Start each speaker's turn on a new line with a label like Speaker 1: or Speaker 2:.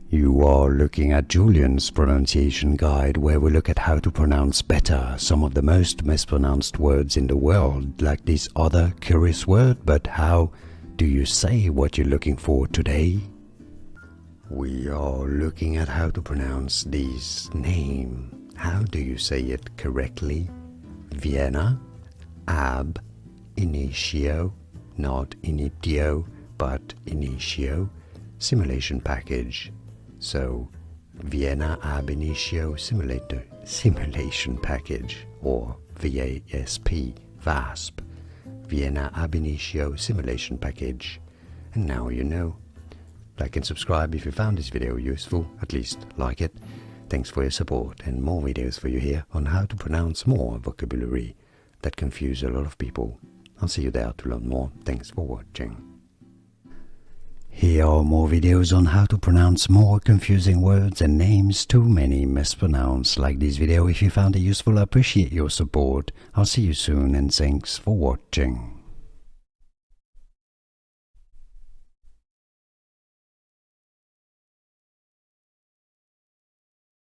Speaker 1: You are looking at Julian's pronunciation guide, where we look at how to pronounce better some of the most mispronounced words in the world, like this other curious word. But how do you say what you're looking for today? We are looking at how to pronounce this name. How do you say it correctly? Vienna Ab, initio, not initio, but initio, simulation package. So, Vienna Ab initio simulation package, or VASP, VASP, Vienna Ab initio simulation package. And now you know. Like and subscribe if you found this video useful, at least like it. Thanks for your support, and more videos for you here on how to pronounce more vocabulary that confuse a lot of people. I'll see you there to learn more. Thanks for watching. Here are more videos on how to pronounce more confusing words and names too many mispronounced. Like this video if you found it useful. I appreciate your support. I'll see you soon, and thanks for watching.